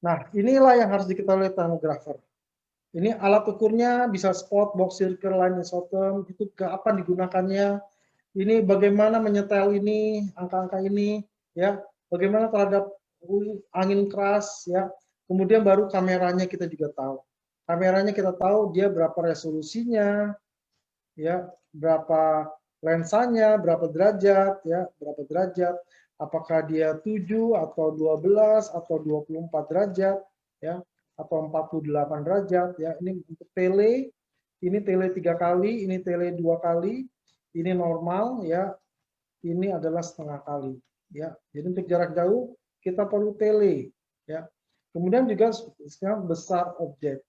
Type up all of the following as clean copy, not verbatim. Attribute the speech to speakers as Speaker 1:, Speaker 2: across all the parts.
Speaker 1: Nah, inilah yang harus diketahui termografer. Ini alat ukurnya bisa spot, box, circle, line, isotherm, itu ke apa digunakannya, ini bagaimana menyetel ini, angka-angka ini, ya, bagaimana terhadap angin keras, ya, kemudian baru kameranya kita juga tahu. Kameranya kita tahu dia berapa resolusinya, ya, berapa lensanya, berapa derajat, ya, berapa derajat, apakah dia 7 atau 12 atau 24 derajat, ya, atau 48 derajat, ya. Ini untuk tele, ini tele 3 kali, ini tele 2 kali, ini normal, ya, ini adalah setengah kali, ya. Jadi untuk jarak jauh kita perlu tele, ya. Kemudian juga sekarang besar objek.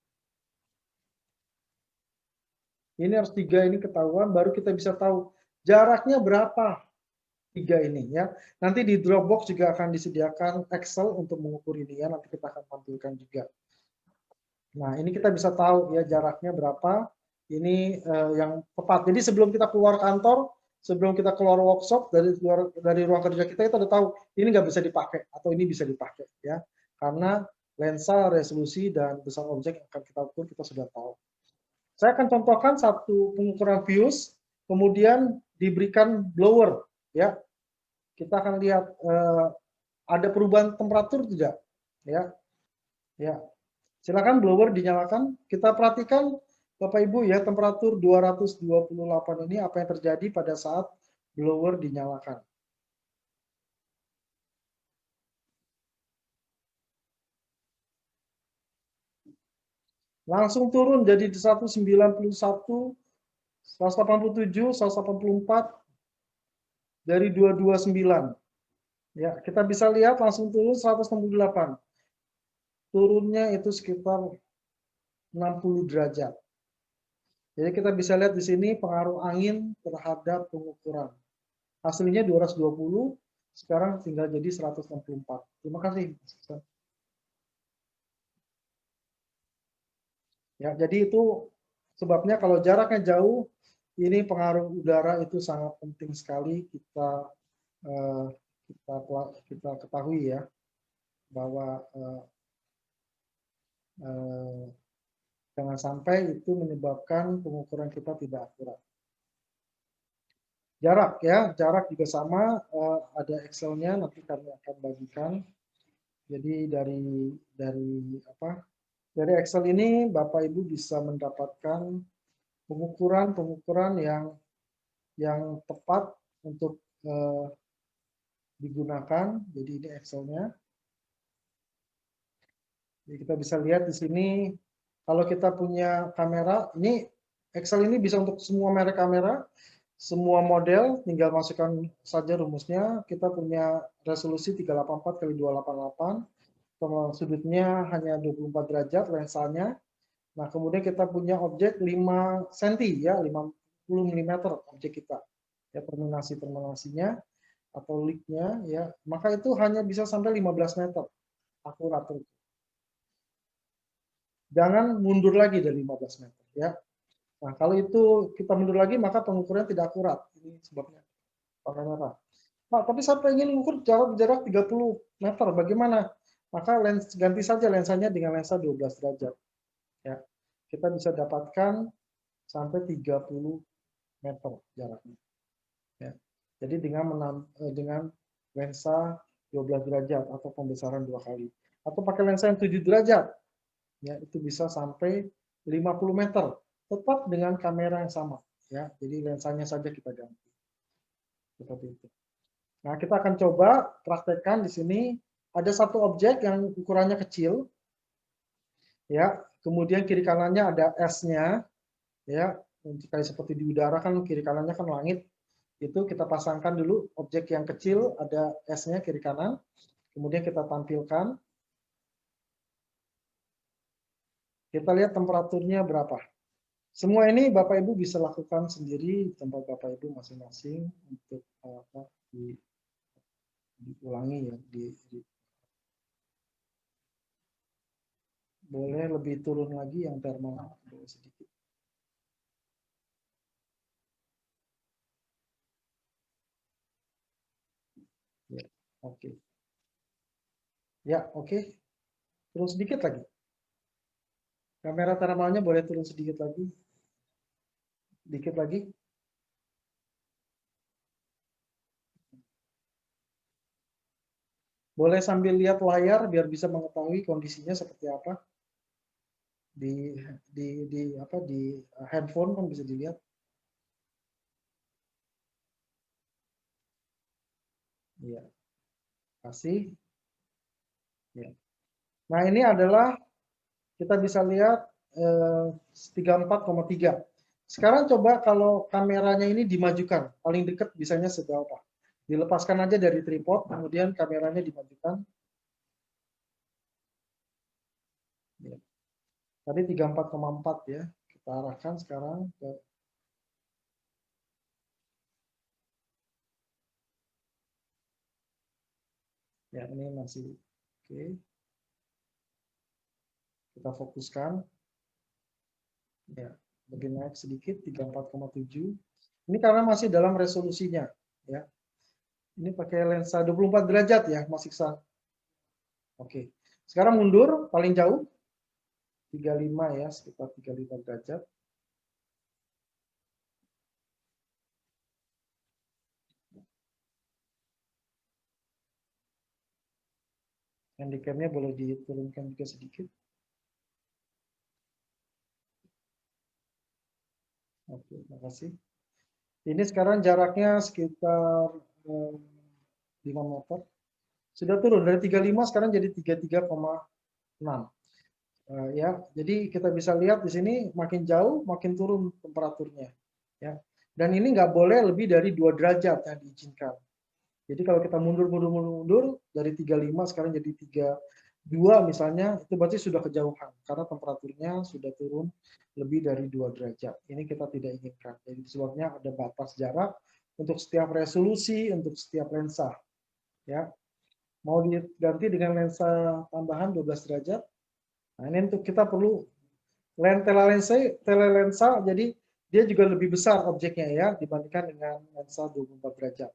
Speaker 1: Ini harus 3 ini ketahuan, baru kita bisa tahu jaraknya berapa 3 ini, ya. Nanti di Dropbox juga akan disediakan Excel untuk mengukur ini, ya. Nanti kita akan tampilkan juga. Nah, ini kita bisa tahu ya jaraknya berapa. Ini yang tepat. Jadi sebelum kita keluar kantor, sebelum kita keluar workshop dari ruang kerja kita itu udah tahu ini nggak bisa dipakai atau ini bisa dipakai, ya. Karena lensa, resolusi dan besar objek yang akan kita ukur kita sudah tahu. Saya akan contohkan satu pengukuran fuse, kemudian diberikan blower, ya. Kita akan lihat ada perubahan temperatur tidak, ya. Ya, silakan blower dinyalakan. Kita perhatikan Bapak Ibu ya, temperatur 228 ini apa yang terjadi pada saat blower dinyalakan. Langsung turun jadi 191, 187, 184 dari 229. Ya, kita bisa lihat langsung turun 168. Turunnya itu sekitar 60 derajat. Jadi kita bisa lihat di sini pengaruh angin terhadap pengukuran. Hasilnya 220, sekarang tinggal jadi 164. Terima kasih. Ya, jadi itu sebabnya kalau jaraknya jauh, ini pengaruh udara itu sangat penting sekali eh, kita ketahui ya bahwa eh, jangan sampai itu menyebabkan pengukuran kita tidak akurat. Jarak ya, jarak juga sama, ada Excel-nya nanti kami akan bagikan. Jadi dari Excel ini Bapak Ibu bisa mendapatkan pengukuran yang tepat untuk digunakan. Jadi ini Excel-nya. Jadi kita bisa lihat di sini kalau kita punya kamera, ini Excel ini bisa untuk semua merek kamera, semua model, tinggal masukkan saja rumusnya. Kita punya resolusi 384 kali 288, sudutnya hanya 24 derajat lensanya. Nah, kemudian kita punya objek 5 cm ya, 50 mm objek kita. Ya, terminasinya atau leak-nya ya, maka itu hanya bisa sampai 15 meter akurat. Jangan mundur lagi dari 15 meter ya. Nah, kalau itu kita mundur lagi maka pengukuran tidak akurat. Ini sebabnya warna merah. Pak, tapi saya pengen mengukur jarak 30 meter. Bagaimana? Maka ganti saja lensanya dengan lensa 12 derajat. Ya. Kita bisa dapatkan sampai 30 meter jaraknya. Ya. Jadi dengan lensa 12 derajat atau pembesaran 2 kali. Atau pakai lensa yang 7 derajat. Ya, itu bisa sampai 50 meter. Tetap dengan kamera yang sama. Ya, jadi lensanya saja kita ganti. Seperti itu. Nah, kita akan coba praktekkan di sini. Ada satu objek yang ukurannya kecil. Ya, kemudian kiri kanannya ada S-nya. Ya, kayak seperti di udara kan kiri kanannya kan langit. Itu kita pasangkan dulu objek yang kecil, ada S-nya kiri kanan. Kemudian kita tampilkan. Kita lihat temperaturnya berapa. Semua ini Bapak Ibu bisa lakukan sendiri di tempat Bapak Ibu masing-masing untuk diulangi ya. Boleh lebih turun lagi yang thermal boleh sedikit. Ya, oke. Ya, oke. Turun sedikit lagi. Kamera thermalnya boleh turun sedikit lagi. Dikit lagi. Boleh sambil lihat layar biar bisa mengetahui kondisinya seperti apa. Di handphone kan bisa dilihat. Ya, kasih. Ya. Nah, ini adalah kita bisa lihat 34,3. Sekarang coba kalau kameranya ini dimajukan, paling dekat bisanya seberapa? Dilepaskan aja dari tripod, kemudian kameranya dimajukan. Ya. Tadi 34,4 ya. Kita arahkan sekarang ke ya, ini masih oke. Kita fokuskan. Ya, lebih naik sedikit 34,7. Ini karena masih dalam resolusinya ya. Ini pakai lensa 24 derajat ya, Mas Iksan. Oke. Sekarang mundur paling jauh 35 ya, sekitar 35 derajat. Handicapnya boleh diturunkan juga sedikit. Oke, terima kasih. Ini sekarang jaraknya sekitar 5 meter. Sudah turun dari 35 sekarang jadi 33,6. Ya, jadi kita bisa lihat di sini makin jauh makin turun temperaturnya. Ya. Dan ini nggak boleh lebih dari 2 derajat yang diizinkan. Jadi kalau kita mundur dari 35 sekarang jadi 32 misalnya, itu berarti sudah kejauhan karena temperaturnya sudah turun lebih dari 2 derajat. Ini kita tidak inginkan. Jadi sebabnya ada batas jarak untuk setiap resolusi, untuk setiap lensa. Ya. Mau diganti dengan lensa tambahan 12 derajat. Nah, ini untuk kita perlu telelensa, jadi dia juga lebih besar objeknya ya dibandingkan dengan lensa 24 derajat.